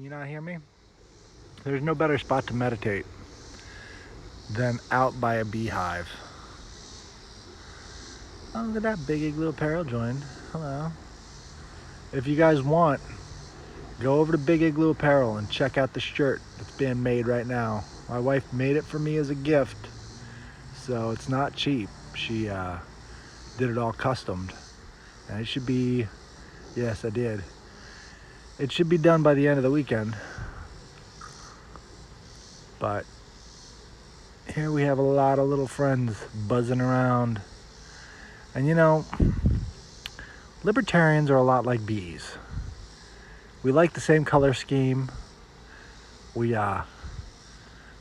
Can you not hear me? There's no better spot to meditate than out by a beehive. Oh, look at that, Big Igloo Apparel joined. Hello. If you guys want, go over to Big Igloo Apparel and check out the shirt that's being made right now. My wife made it for me as a gift, so it's not cheap. She did it all customed, and it should be, yes, I did. It should be done by the end of the weekend. But here we have a lot of little friends buzzing around. And you know, libertarians are a lot like bees. We like the same color scheme. We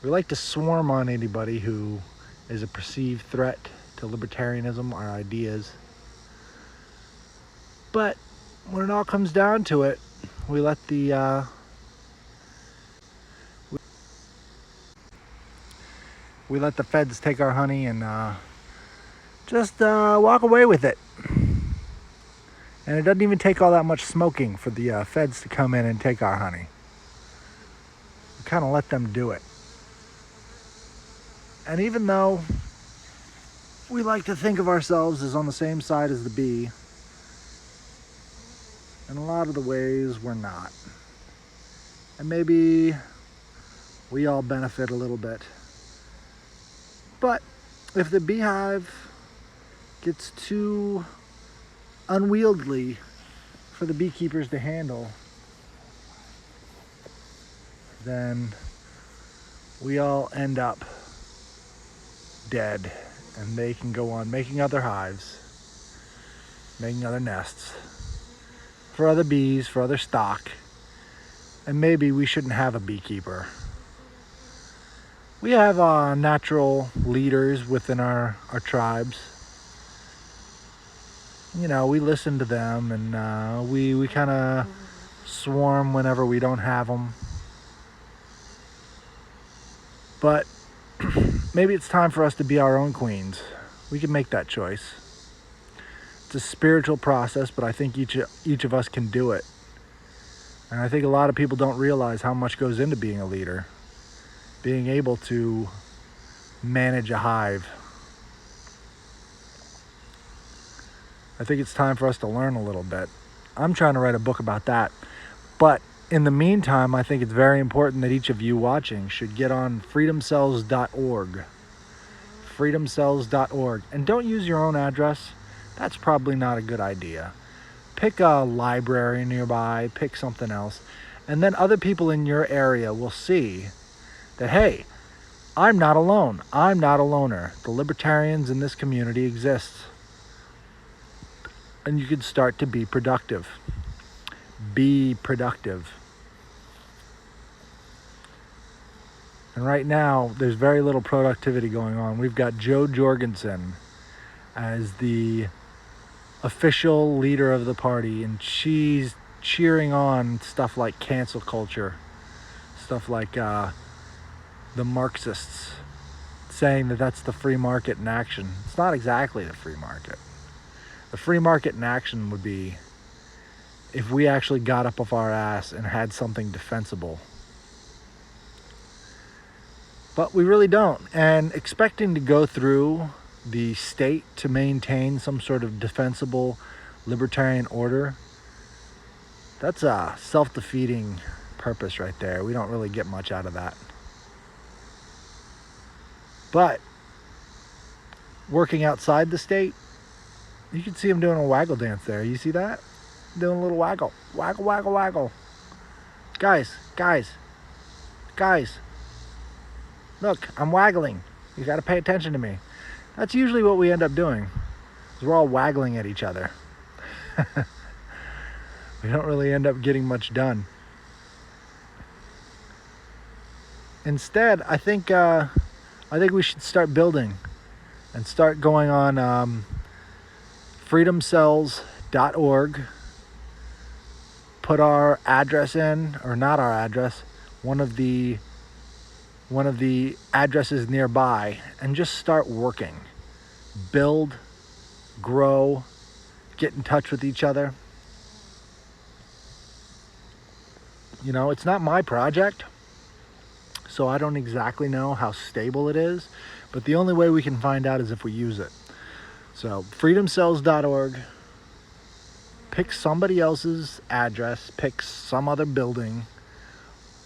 like to swarm on anybody who is a perceived threat to libertarianism, our ideas. But when it all comes down to it, we let the we let the feds take our honey and just walk away with it. And it doesn't even take all that much smoking for the feds to come in and take our honey. We kind of let them do it. And even though we like to think of ourselves as on the same side as the bee, in a lot of the ways we're not. And maybe we all benefit a little bit. But if the beehive gets too unwieldy for the beekeepers to handle, then we all end up dead, and they can go on making other hives, making other nests for other bees, for other stock, and maybe we shouldn't have a beekeeper. We have natural leaders within our tribes. You know, we listen to them, and we kind of swarm whenever we don't have them. But maybe it's time for us to be our own queens. We can make that choice. It's a spiritual process, but I think each of us can do it. And I think a lot of people don't realize how much goes into being a leader, being able to manage a hive. I think it's time for us to learn a little bit. I'm trying to write a book about that. But in the meantime, I think it's very important that each of you watching should get on freedomcells.org. freedomcells.org. And don't use your own address. That's probably not a good idea. Pick a library nearby, pick something else. And then other people in your area will see that, hey, I'm not alone. I'm not a loner. The libertarians in this community exist. And you can start to be productive. Be productive. And right now, there's very little productivity going on. We've got Jo Jorgensen as the official leader of the party, and she's cheering on stuff like cancel culture, stuff like the Marxists, saying that that's the free market in action. It's not exactly the free market. The free market in action would be if we actually got up off our ass and had something defensible. But we really don't. And expecting to go through the state to maintain some sort of defensible libertarian order, that's a self-defeating purpose right there. We don't really get much out of that. But working outside the state, you can see him doing a waggle dance there. You see that? Doing a little waggle. Waggle, waggle, waggle. Guys. Look, I'm waggling. You got to pay attention to me. That's usually what we end up doing. Is we're all waggling at each other. We don't really end up getting much done. Instead, I think we should start building and start going on freedomcells.org. Put our address in, or not our address, one of the addresses nearby, and just start working. Build, grow, get in touch with each other. You know, it's not my project, so I don't exactly know how stable it is, but the only way we can find out is if we use it. So freedomcells.org, pick somebody else's address, pick some other building,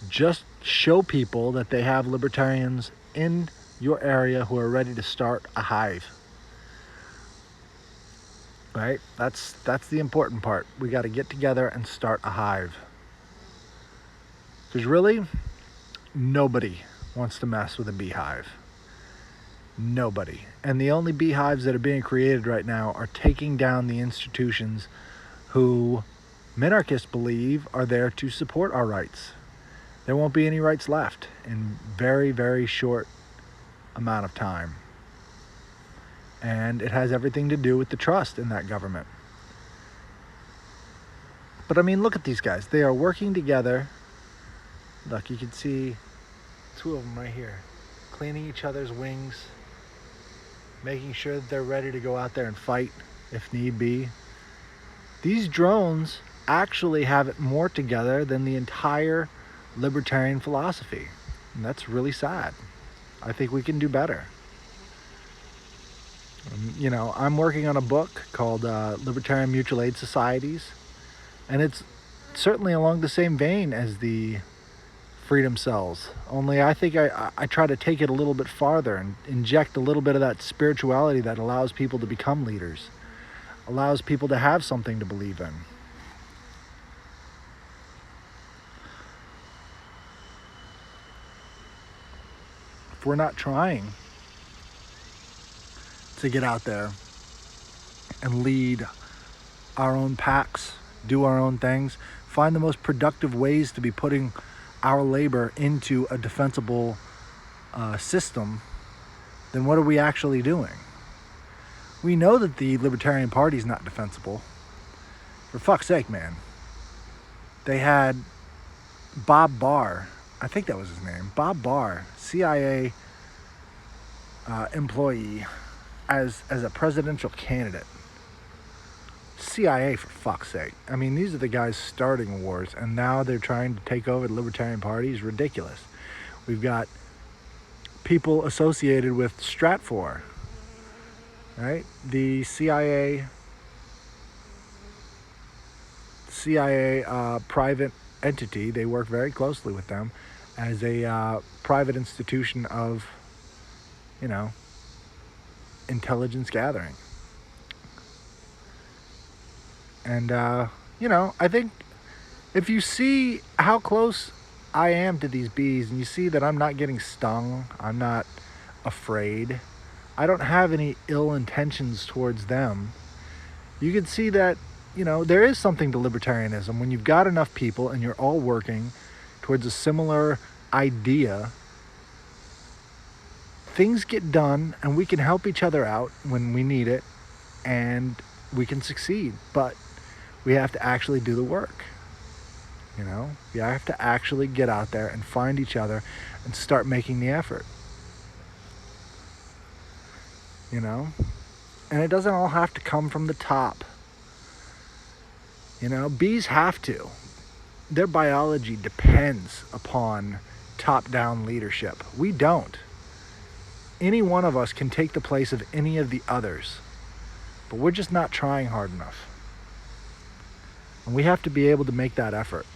just show people that they have libertarians in your area who are ready to start a hive. Right? That's the important part. We got to get together and start a hive. Because really, nobody wants to mess with a beehive. Nobody. And the only beehives that are being created right now are taking down the institutions who minarchists believe are there to support our rights. There won't be any rights left in very, very short amount of time. And it has everything to do with the trust in that government. But I mean, look at these guys. They are working together. Look, you can see two of them right here, cleaning each other's wings, making sure that they're ready to go out there and fight if need be. These drones actually have it more together than the entire libertarian philosophy. And that's really sad. I think we can do better. You know, I'm working on a book called Libertarian Mutual Aid Societies, and it's certainly along the same vein as the Freedom Cells. Only I think I try to take it a little bit farther and inject a little bit of that spirituality that allows people to become leaders, allows people to have something to believe in. If we're not trying to get out there and lead our own packs, do our own things, find the most productive ways to be putting our labor into a defensible system, then what are we actually doing? We know that the Libertarian Party is not defensible. For fuck's sake, man. They had Bob Barr, I think that was his name, Bob Barr, CIA employee, as a presidential candidate. CIA, for fuck's sake. I mean, these are the guys starting wars, and now they're trying to take over the Libertarian Party. Is ridiculous. We've got people associated with Stratfor, right? The CIA private entity. They work very closely with them as a private institution of, you know, intelligence gathering. And, you know, I think if you see how close I am to these bees and you see that I'm not getting stung, I'm not afraid, I don't have any ill intentions towards them, you can see that, you know, there is something to libertarianism. When you've got enough people and you're all working towards a similar idea, things get done and we can help each other out when we need it and we can succeed. But we have to actually do the work. You know, we have to actually get out there and find each other and start making the effort. You know, and it doesn't all have to come from the top. You know, bees have to. Their biology depends upon top-down leadership. We don't. Any one of us can take the place of any of the others, but we're just not trying hard enough. And we have to be able to make that effort.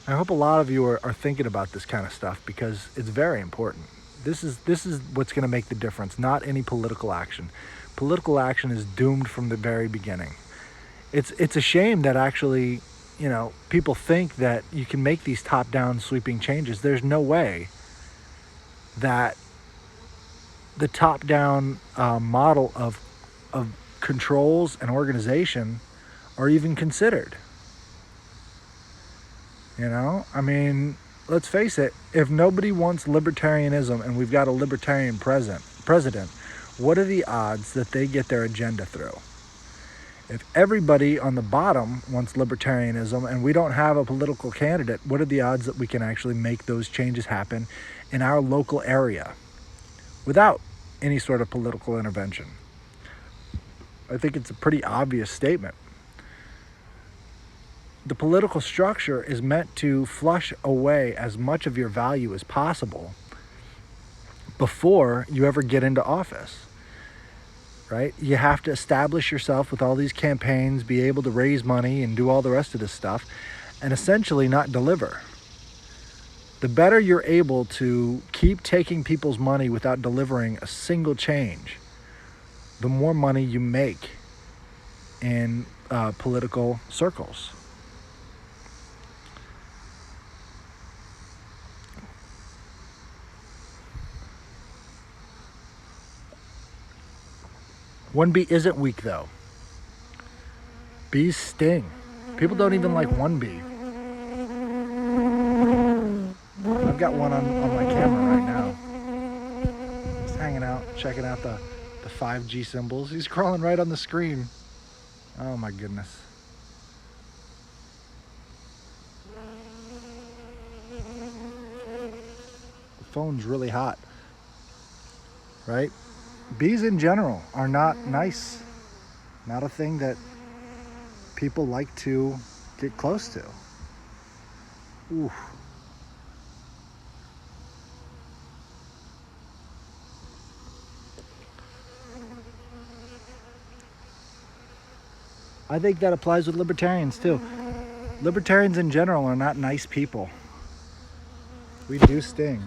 I hope a lot of you are thinking about this kind of stuff because it's very important. This is what's going to make the difference, not any political action. Political action is doomed from the very beginning. It's a shame that actually, you know, people think that you can make these top-down sweeping changes. There's no way that the top-down model of controls and organization are even considered. You know, I mean, let's face it, if nobody wants libertarianism and we've got a libertarian president, what are the odds that they get their agenda through? If everybody on the bottom wants libertarianism and we don't have a political candidate, what are the odds that we can actually make those changes happen in our local area without any sort of political intervention? I think it's a pretty obvious statement. the political structure is meant to flush away as much of your value as possible before you ever get into office, right? You have to establish yourself with all these campaigns, be able to raise money and do all the rest of this stuff, and essentially not deliver. The better you're able to keep taking people's money without delivering a single change, the more money you make in political circles. One bee isn't weak though. Bees sting. People don't even like one bee. I've got one on my camera right now. He's hanging out, checking out the 5G symbols. He's crawling right on the screen. Oh my goodness. The phone's really hot, right? Bees in general are not nice. Not a thing that people like to get close to. Oof. I think that applies with libertarians too. Libertarians in general are not nice people. We do sting.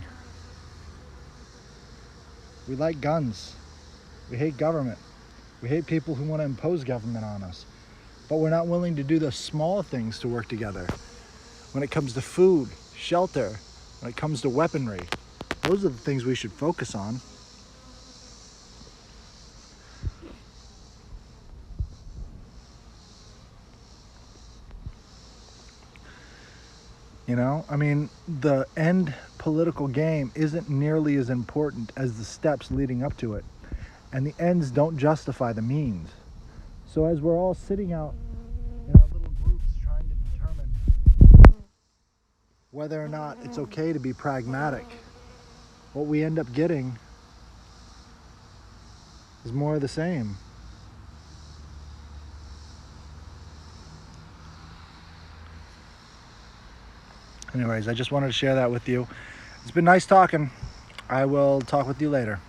We like guns. We hate government. We hate people who want to impose government on us. But we're not willing to do the small things to work together. When it comes to food, shelter, when it comes to weaponry, those are the things we should focus on. You know, I mean, the end political game isn't nearly as important as the steps leading up to it. And the ends don't justify the means. So as we're all sitting out in our little groups trying to determine whether or not it's okay to be pragmatic, what we end up getting is more of the same. Anyways, I just wanted to share that with you. It's been nice talking. I will talk with you later.